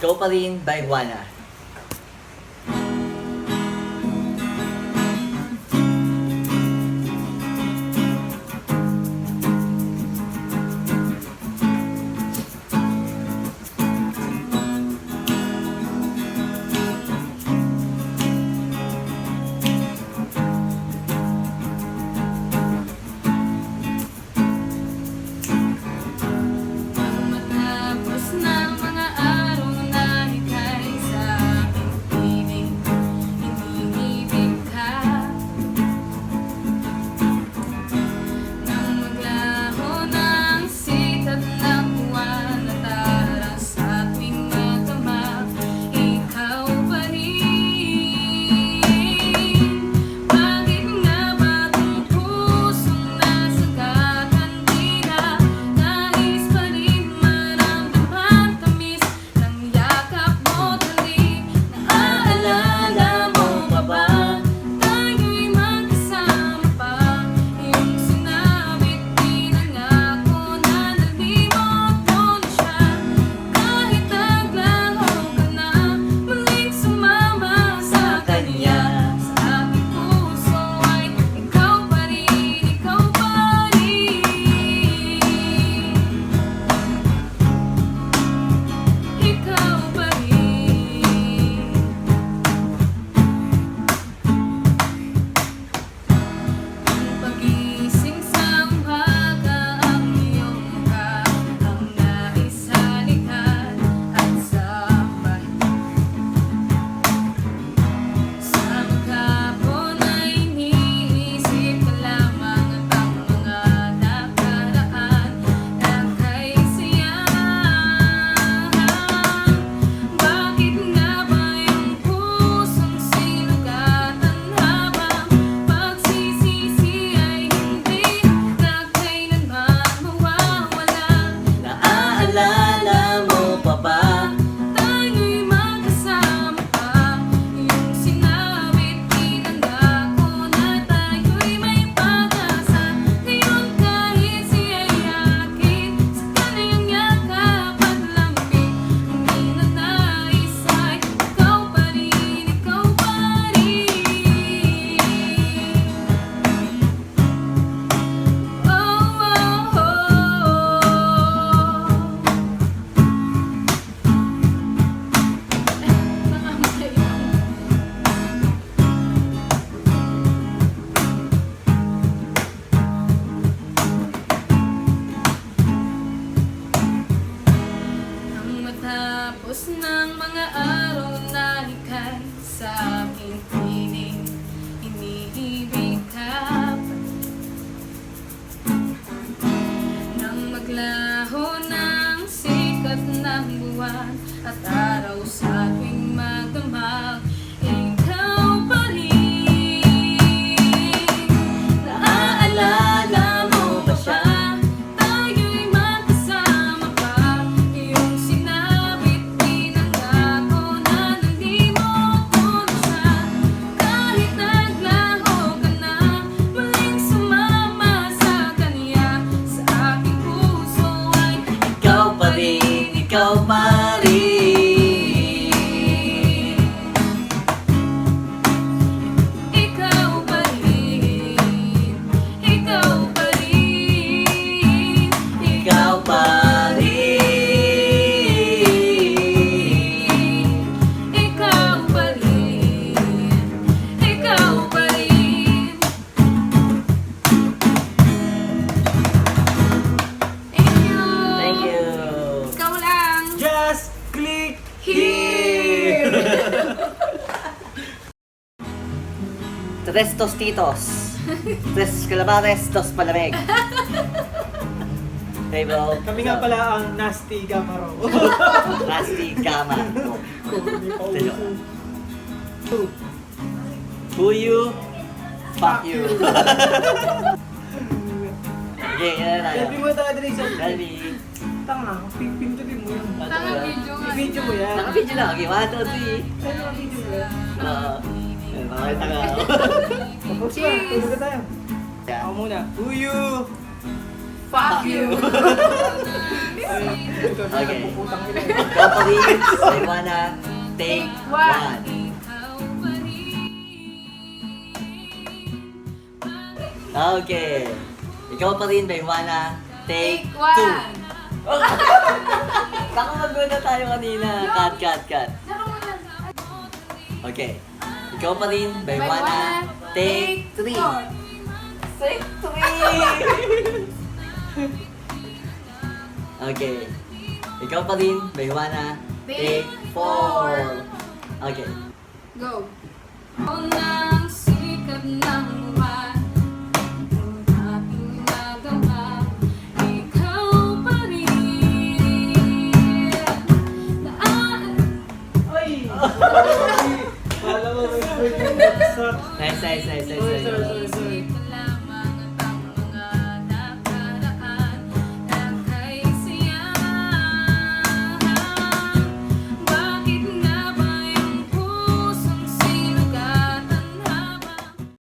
Ikaw pa rin by Juana. Tapos ng mga araw na ika'y sa aking piling, iniibig ka nang maglaho ng sikat ng buwan at araw sa tuwing magdamag, ikaw pa rin. Naaalala mo ba siya? Ikaw pa rin. Ikaw pa rin. Ikaw pa rin. Ikaw pa rin. Ikaw pa rin. Ikaw pa rin. Thank you. Thank you. Ikaw lang. Just click Here. Tres tostitos. Tres calamares, dos palamig. Okay, bro. Kami nga pala ang Nasty Gamaro. Nasty Gama. Dalawa. Who you? Fuck you. Okay, yan na tayo. Selfie mo talaga din sa Selfie. Tanga, pintutin mo yun. Tanga video nga. I-video mo yan. Naka-video lang. Okay, 1, 2, 3. Ano ang video mo yan? Mga taga. Tapos na, tulog na tayo. Ako muna. Who you? Fuck you. Okay. Puputang ina. Ikaw pa rin, may wanna take one. Okay. Ikaw pa rin, may wanna take Take one. two. Baka mag-una tayo kanina. Cut. Okay. Ikaw pa rin, may May wanna wanna take three. four. Take three! Okay. Ikaw pa rin, may wanna take four. Okay. Go. Unang sikat ng